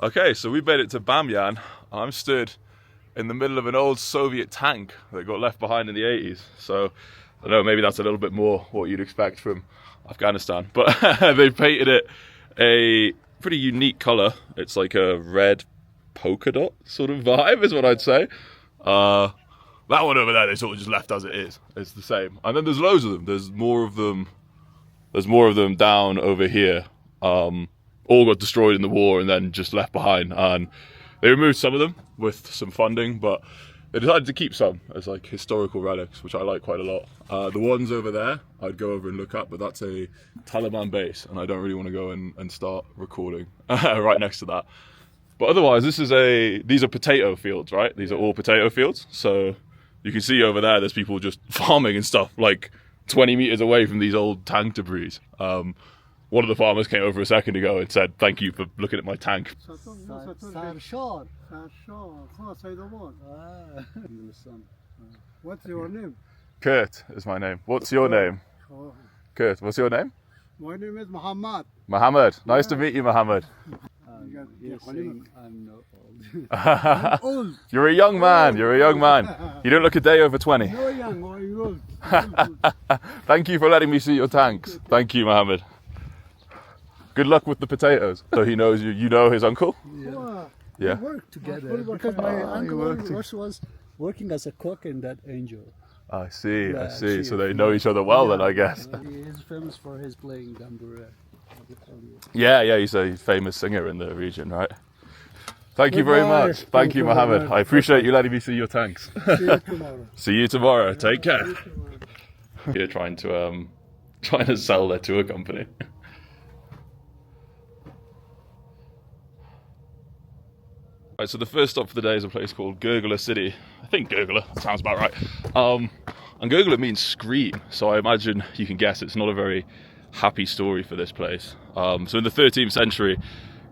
Okay, so we made it to Bamyan. I'm stood in the middle of an old Soviet tank that got left behind in the 80s. So, I don't know, maybe that's a little bit more what you'd expect from Afghanistan. But they've painted it a pretty unique colour. It's like a red polka dot sort of vibe is what I'd say. That one over there, they sort of just left as it is. It's the same. And then there's loads of them. There's more of them down over here. All got destroyed in the war and then just left behind. And they removed some of them with some funding, but they decided to keep some as like historical relics, which I like quite a lot. The ones over there, I'd go over and look up, but that's a Taliban base, and I don't really want to go and start recording right next to that. But otherwise, these are potato fields, right? These are all potato fields. So you can see over there, there's people just farming and stuff, like 20 meters away from these old tank debris. One of the farmers came over a second ago and said, "Thank you for looking at my tank." What's your name? Kurt is my name. What's your name? Kurt, what's your name? My name is Muhammad. Mohammed. Nice to meet you, Mohammed. You're saying I'm not old. Old. You're a young man. You're a young man. You don't look a day over 20. No young, you're old. Thank you for letting me see your tanks. Thank you, Mohammed. Good luck with the potatoes. So he knows you. You know his uncle? Yeah. Yeah. We worked together because my uncle also was working as a cook in that angel. I see. Yeah, I see. see. So they know each other well then, I guess. He is famous for his playing gambura. Yeah. He's a famous singer in the region, right? Thank you very much. Thank you, Mohammed. I appreciate you letting me see your tanks. See you tomorrow. See you tomorrow. Take care. Here trying to sell their tour company. Right, so the first stop for the day is a place called Gurgler City. I think Gurgler, that sounds about right. And Gurgler means scream, so I imagine you can guess it's not a very happy story for this place. So in the 13th century,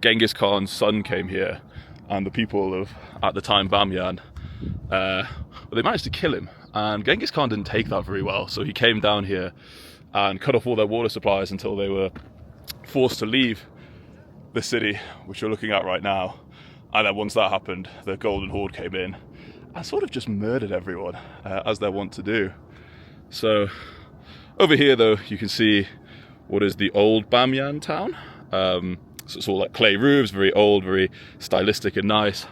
Genghis Khan's son came here, and the people of, at the time, Bamyan, they managed to kill him. And Genghis Khan didn't take that very well, so he came down here and cut off all their water supplies until they were forced to leave the city, which you're looking at right now. And then once that happened, the Golden Horde came in and sort of just murdered everyone, as they're wont to do. So over here, though, you can see what is the old Bamyan town. So it's all like clay roofs, very old, very stylistic and nice.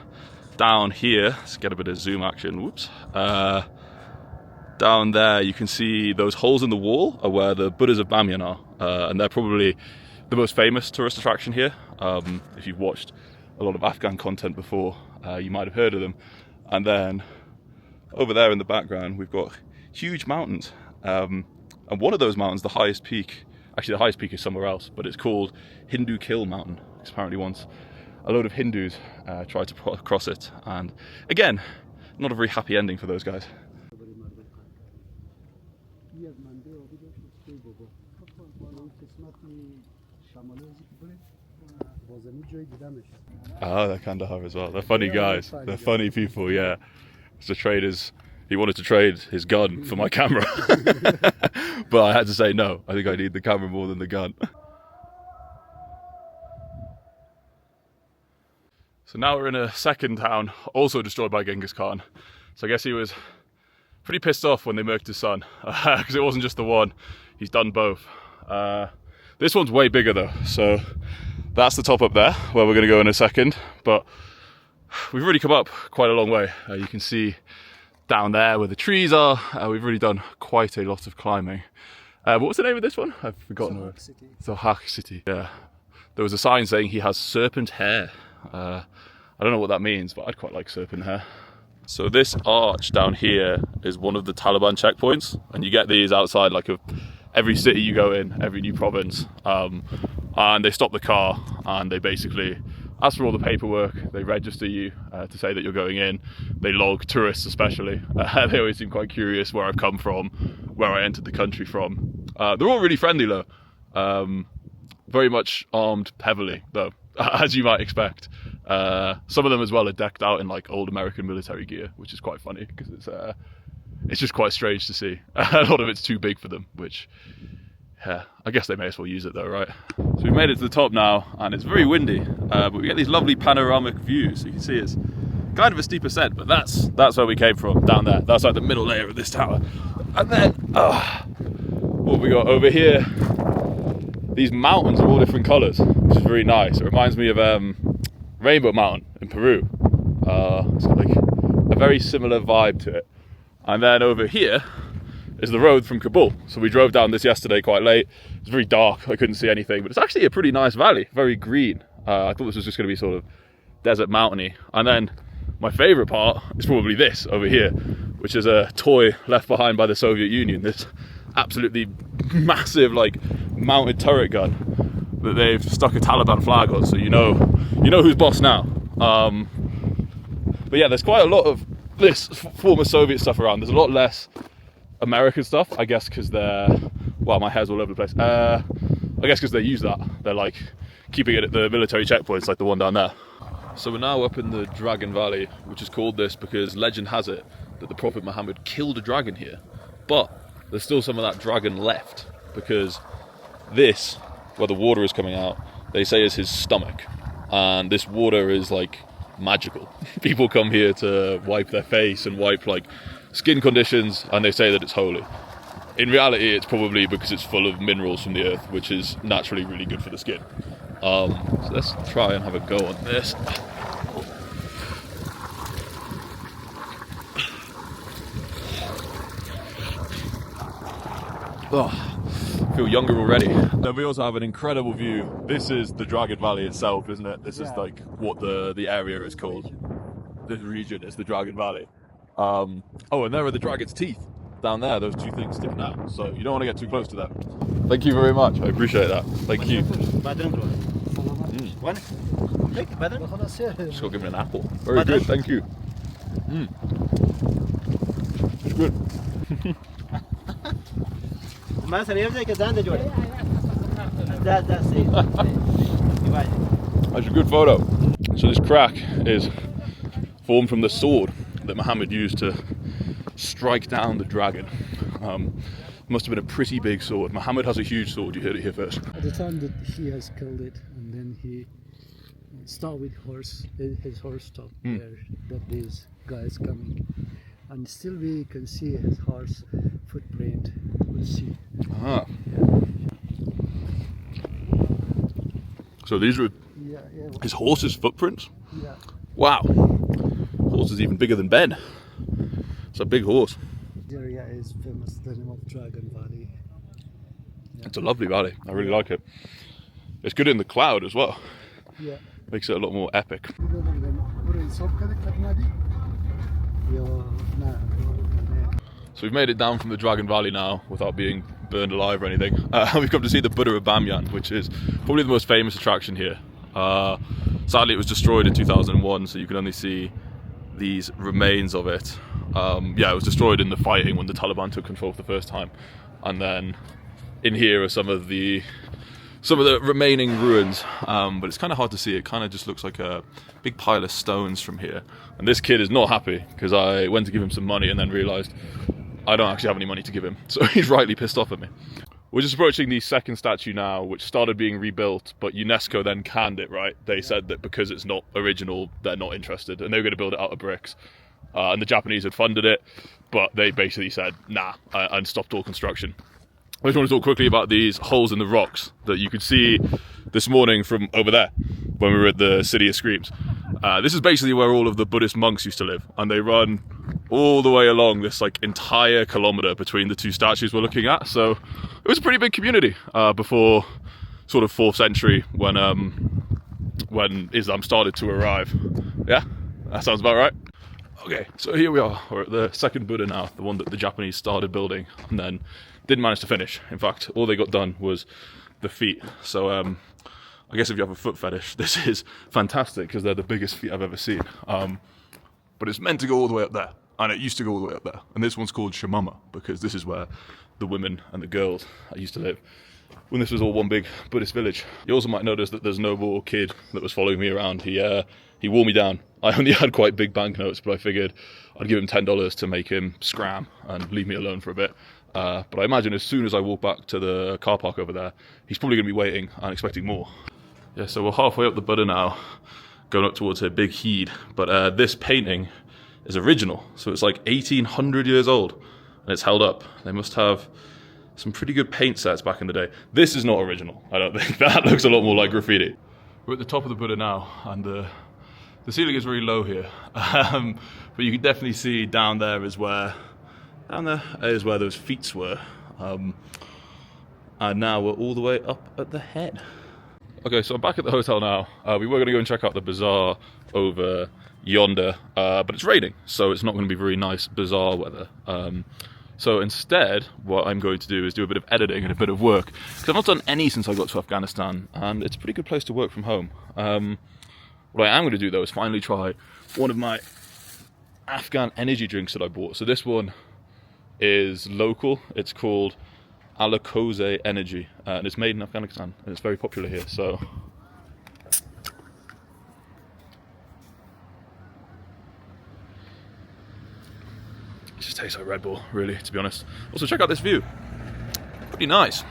Down here, let's get a bit of zoom action, whoops. Down there, you can see those holes in the wall are where the Buddhas of Bamyan are. And they're probably the most famous tourist attraction here. If you've watched a lot of Afghan content before, you might have heard of them. And then over there in the background, we've got huge mountains. And one of those mountains, the highest peak, actually the highest peak is somewhere else, but it's called Hindu Kill Mountain. Because apparently once a load of Hindus tried to cross it. And again, not a very happy ending for those guys. Oh, they're Kandahar as well. They're funny guys. They're funny people, yeah. So traders, he wanted to trade his gun for my camera. But I had to say no. I think I need the camera more than the gun. So now we're in a second town, also destroyed by Genghis Khan. So I guess he was pretty pissed off when they murked his son, because it wasn't just the one. He's done both. This one's way bigger though, so that's the top up there, where we're going to go in a second. But we've already come up quite a long way. You can see down there where the trees are. We've really done quite a lot of climbing. What was the name of this one? I've forgotten. Zohak City. Yeah. There was a sign saying he has serpent hair. I don't know what that means, but I'd quite like serpent hair. So this arch down here is one of the Taliban checkpoints, and you get these outside like every city you go in, every new province. And they stop the car and they basically ask for all the paperwork. They register you to say that you're going in. They log tourists especially. They always seem quite curious where I've come from, where I entered the country from. They're all really friendly though. Very much armed heavily though, as you might expect. Some of them as well are decked out in like old American military gear, which is quite funny because it's just quite strange to see. A lot of it's too big for them, which Yeah, I guess they may as well use it though, right? So we've made it to the top now, and it's very windy, but we get these lovely panoramic views. You can see it's kind of a steep ascent, but that's where we came from, down there. That's like the middle layer of this tower. And then, what we got over here, these mountains are all different colours, which is very nice. It reminds me of Rainbow Mountain in Peru. It's got like a very similar vibe to it. And then over here is the road from Kabul. So we drove down this yesterday quite late. It was very dark, I couldn't see anything, but it's actually a pretty nice valley, very green. I thought this was just going to be sort of desert mountainy. And then my favourite part is probably this over here, which is a toy left behind by the Soviet Union. This absolutely massive like mounted turret gun that they've stuck a Taliban flag on, so you know who's boss now. But yeah, there's quite a lot of this former Soviet stuff around. There's a lot less American stuff, I guess, because they're, well, my hair's all over the place. I guess because they use that. They're like keeping it at the military checkpoints, like the one down there. So we're now up in the Dragon Valley, which is called this because legend has it that the Prophet Muhammad killed a dragon here. But there's still some of that dragon left, because this, where the water is coming out, they say is his stomach. And this water is like magical. People come here to wipe their face and wipe like skin conditions, and they say that it's holy. In reality, it's probably because it's full of minerals from the earth, which is naturally really good for the skin. So let's try and have a go on this. Oh, I feel younger already. Then we also have an incredible view. This is the Dragon Valley itself, isn't it? This is like what the area is called. This region is the Dragon Valley. Oh, and there are the dragon's teeth down there. Those two things sticking out. So you don't want to get too close to them. Thank you very much. I appreciate that. Thank you. Just go give me an apple. Very good. Thank you. It's good. That's a good photo. So this crack is formed from the sword that Muhammad used to strike down the dragon. Must have been a pretty big sword. Muhammad has a huge sword, you heard it here first. At the time that he has killed it, and then he started with his horse stopped there, that these guys coming. And still we can see his horse footprint. We'll see. Ah. So these are his horse's footprints? Yeah. Wow. Horse is even bigger than Ben. It's a big horse. The area is famous, the name of Dragon Valley. Yeah. It's a lovely valley. I really like it. It's good in the cloud as well. Yeah. Makes it a lot more epic. So we've made it down from the Dragon Valley now without being burned alive or anything. We've come to see the Buddha of Bamyan, which is probably the most famous attraction here. Sadly, it was destroyed in 2001, so you can only see these remains of it. Yeah, it was destroyed in the fighting when the Taliban took control for the first time. And then in here are some of the remaining ruins, but it's kind of hard to see. It kind of just looks like a big pile of stones from here. And this kid is not happy because I went to give him some money and then realised I don't actually have any money to give him. So he's rightly pissed off at me. We're just approaching the second statue now, which started being rebuilt, but UNESCO then canned it, right? They said that because it's not original, they're not interested, and they were going to build it out of bricks. And the Japanese had funded it, but they basically said, nah, and stopped all construction. I just want to talk quickly about these holes in the rocks that you could see this morning from over there when we were at the City of Screams. This is basically where all of the Buddhist monks used to live, and they run all the way along this like entire kilometre between the two statues we're looking at. So it was a pretty big community before sort of 4th century when Islam started to arrive. Yeah, that sounds about right. Okay, so here we are. We're at the second Buddha now, the one that the Japanese started building and then didn't manage to finish. In fact, all they got done was the feet. So I guess if you have a foot fetish, this is fantastic because they're the biggest feet I've ever seen. But it's meant to go all the way up there, and it used to go all the way up there. And this one's called Shamama because this is where the women and the girls used to live when this was all one big Buddhist village. You also might notice that there's no more kid that was following me around. He wore me down. I only had quite big banknotes, but I figured I'd give him $10 to make him scram and leave me alone for a bit. But I imagine as soon as I walk back to the car park over there, he's probably going to be waiting and expecting more. Yeah, so we're halfway up the Buddha now, going up towards a big heed. But this painting is original, so it's like 1800 years old, and it's held up. They must have some pretty good paint sets back in the day. This is not original, I don't think. That looks a lot more like graffiti. We're at the top of the Buddha now, and the ceiling is really low here. But you can definitely see down there is where those feet were. And now we're all the way up at the head. Okay, so I'm back at the hotel now. We were going to go and check out the bazaar over yonder, but it's raining, so it's not going to be very nice bazaar weather. So instead, what I'm going to do is do a bit of editing and a bit of work, because I've not done any since I got to Afghanistan, and it's a pretty good place to work from home. What I am going to do, though, is finally try one of my Afghan energy drinks that I bought. So this one is local. It's called Alakoze Energy, and it's made in Afghanistan, and it's very popular here. So it just tastes like Red Bull, really, to be honest. Also, check out this view. Pretty nice.